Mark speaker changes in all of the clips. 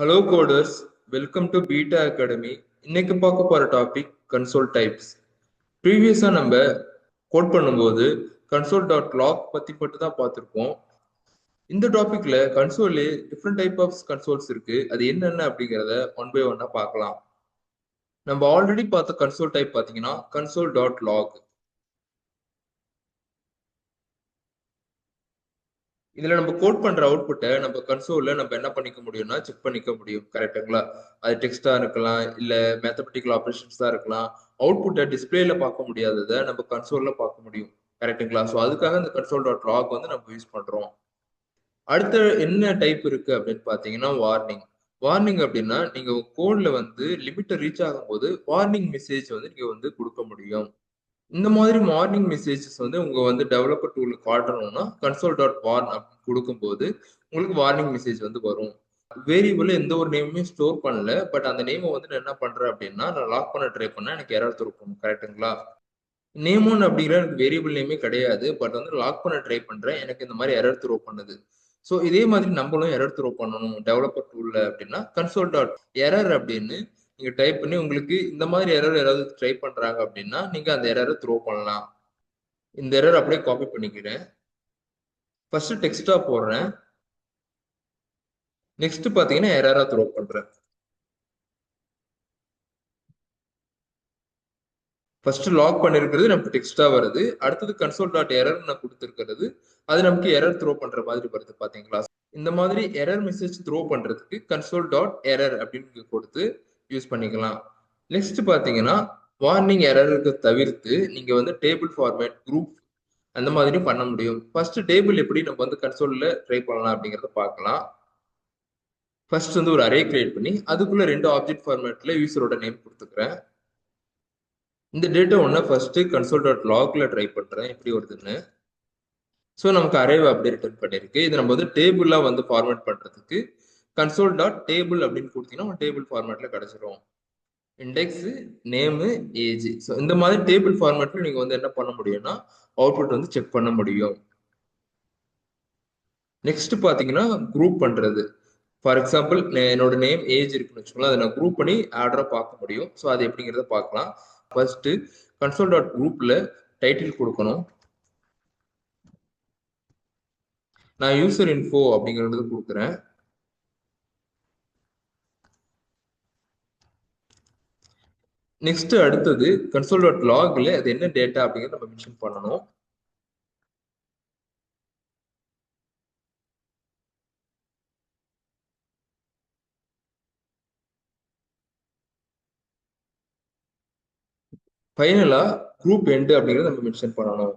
Speaker 1: Hello coders, welcome to beta academy. இன்னைக்கு பார்க்க போற டாபிக் கன்சோல் டைப்ஸ். ப்ரீவியஸா நம்ம கோட் பண்ணும்போது கன்சோல் டாட் லாக் பத்தி மட்டும் தான் பார்த்துருப்போம். இந்த டாபிக்ல கன்சோல்லே டிஃப்ரெண்ட் டைப் ஆஃப் கன்சோல்ஸ் இருக்கு. அது என்னென்ன அப்படிங்கிறத ஒன் பை ஒன்னா பார்க்கலாம். நம்ம ஆல்ரெடி பார்த்த கன்சோல் டைப் பார்த்தீங்கன்னா கன்சோல் டாட் லாக். இதுல நம்ம கோட் பண்ற அவுட்புட்டை நம்ம கன்சோல்ல நம்ம என்ன பண்ணிக்க முடியும்னா செக் பண்ணிக்க முடியும். கரெக்டுங்களா? அது டெக்ஸ்டா இருக்கலாம், இல்ல மேத்தமெட்டிக்கல் ஆப்ரேஷன்ஸ் தான் இருக்கலாம். அவுட்புட்டை டிஸ்பிளேல பார்க்க முடியாததை நம்ம கன்சோல்ல பார்க்க முடியும். கரெக்டுங்களா? ஸோ அதுக்காக இந்த கன்சோல் டாட் லாக் வந்து நம்ம யூஸ் பண்றோம். அடுத்த என்ன டைப் இருக்கு அப்படின்னு பாத்தீங்கன்னா வார்னிங். வார்னிங் அப்படின்னா நீங்க கோட்ல வந்து லிமிட்டை ரீச் ஆகும்போது வார்னிங் மெசேஜ் வந்து நீங்க வந்து கொடுக்க முடியும். இந்த மாதிரி மார்னிங் மெசேஜஸ் வந்து உங்க வந்து டெவலப்பர் டூல் காட்டணும்னா கன்சோல் டாட் வார்ன் அப்படின்னு கொடுக்கும்போது உங்களுக்கு வார்னிங் மெசேஜ் வந்து வரும். வேரியபிள் எந்த ஒரு நேமுமே ஸ்டோர் பண்ணல, பட் அந்த நேமை வந்து நான் என்ன பண்றேன் அப்படின்னா நான் லாக் பண்ண ட்ரை பண்ணேன், எனக்கு எரர் தரும். கரெக்டுங்களா? நேம் ஒன் அப்படிங்கிற எனக்கு வேரியபிள் நேமே கிடையாது, பட் வந்து லாக் பண்ண ட்ரை பண்றேன், எனக்கு இந்த மாதிரி எரர் த்ரோ பண்ணுது. ஸோ இதே மாதிரி நம்மளும் எரர் த்ரோ பண்ணணும் டெவலப்பர் டூல்ல அப்படின்னா கன்சோல் டாட் எரர் அப்படின்னு நீங்க டைப் பண்ணி உங்களுக்கு இந்த மாதிரி எரர் யாராவது ட்ரை பண்றாங்க அப்படின்னா நீங்க அந்த எரரை த்ரோ பண்ணலாம். இந்த எரர் அப்படியே காப்பி பண்ணிக்கிறேன். ஃபர்ஸ்ட் டெக்ஸ்டா போடுறேன். நெக்ஸ்ட் பாத்தீங்கன்னா எரரா த்ரோ பண்றேன். ஃபர்ஸ்ட் லாக் பண்ணிருக்கிறது நமக்கு டெக்ஸ்டா வருது. அடுத்தது கன்சோல் டாட் எரர் நான் கொடுத்துருக்கிறது அது நமக்கு எரர் த்ரோ பண்ற மாதிரி வருது. பாத்தீங்களா? இந்த மாதிரி எரர் மெசேஜ் த்ரோ பண்றதுக்கு கன்சோல் டாட் எரர் அப்படின்னு கொடுத்து யூஸ் பண்ணிக்கலாம். நெக்ஸ்ட் பாத்தீங்கன்னா வார்னிங் எரருக்கு தவிர்த்து நீங்க வந்து டேபிள் ஃபார்மேட், குரூப் அந்த மாதிரி பண்ண முடியும். ஃபர்ஸ்ட் டேபிள் எப்படி நம்ம வந்து கன்சோல்ல ட்ரை பண்ணலாம் அப்படிங்கறத பார்க்கலாம். ஃபர்ஸ்ட் வந்து ஒரு அரே கிரியேட் பண்ணி அதுக்குள்ள 2 ஆப்ஜெக்ட் ஃபார்மேட்ல யூசரோட நேம் கொடுத்துக்கிறேன். இந்த டேட்டா ஒன்னா ஃபர்ஸ்ட் கன்சோல் டாட் லாக்ல ட்ரை பண்றேன் எப்படி வருதுன்னு. ஸோ நமக்கு அரேவை அப்படியே ரிட்டர்ன் பண்ணிருக்கு. இது நம்ம வந்து டேபிளா வந்து ஃபார்மேட் பண்றதுக்கு கன்சோல் டாட் டேபிள் அப்படின்னு கொடுத்தீங்கன்னா டேபிள் ஃபார்மேட்ல கிடைச்சிரும். Index, name, age. ஸோ இந்த மாதிரி டேபிள் ஃபார்மேட்ல நீங்க வந்து என்ன பண்ண முடியும்னா அவுட்புட் வந்து செக் பண்ண முடியும். நெக்ஸ்ட் பாத்தீங்கன்னா குரூப் பண்றது. ஃபார் எக்ஸாம்பிள் என்னோட நேம் ஏஜ் இருக்குன்னு வச்சுக்கோங்களேன், அதை நான் குரூப் பண்ணி ஆர்டரா பார்க்க முடியும். ஸோ அது எப்படிங்கிறத பார்க்கலாம். ஃபர்ஸ்ட் கன்சோல் டாட் குரூப்ல டைட்டில் கொடுக்கணும். நான் யூசர் இன்ஃபோ அப்படிங்கிறது கொடுக்குறேன். நெக்ஸ்ட் அடுத்தது கன்சோல் டாட் லாக்ல அது என்ன டேட்டா அப்படிங்கிறத நம்ம மென்ஷன் பண்ணணும். ஃபைனலா குரூப் எண்ட் அப்படிங்கிறத நம்ம மென்ஷன் பண்ணணும்.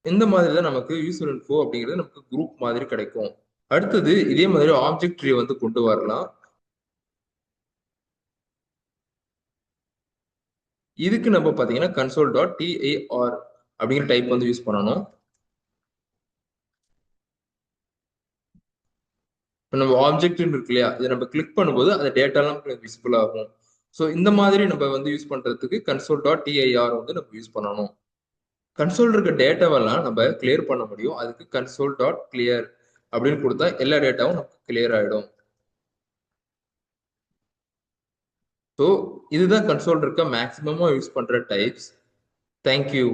Speaker 1: இந்த மாதிரி தான் நமக்கு யூசர் இன்ஃபோ அப்படிங்கிறது நமக்கு குரூப் மாதிரி கிடைக்கும். அடுத்தது இதே மாதிரி ஆப்ஜெக்ட் ட்ரீ வந்து கொண்டு வரலாம். இதுக்கு நம்ம பாத்தீங்கன்னா கன்சோல் டாட் டிஏஆர் அப்படிங்கிற டைப் வந்து யூஸ் பண்ணணும். இப்போ நம்ம ஆப்ஜெக்ட் இருக்கு இல்லையா, இதை நம்ம கிளிக் பண்ணும்போது அந்த டேட்டாலாம் விசிபிள் ஆகும். ஸோ இந்த மாதிரி நம்ம வந்து யூஸ் பண்றதுக்கு கன்சோல் டாட் டிஐஆர் வந்து நம்ம யூஸ் பண்ணணும். கன்சோல் இருக்க டேட்டாவெல்லாம் நம்ம கிளியர் பண்ண முடியும். அதுக்கு கன்சோல் டாட் கிளியர் அப்படின்னு கொடுத்தா எல்லா டேட்டாவும் நமக்கு கிளியர் ஆயிடும். ஸோ இதுதான் கன்சோல் இருக்க மேக்ஸிமமா யூஸ் பண்ற டைப்ஸ். தேங்க்யூ.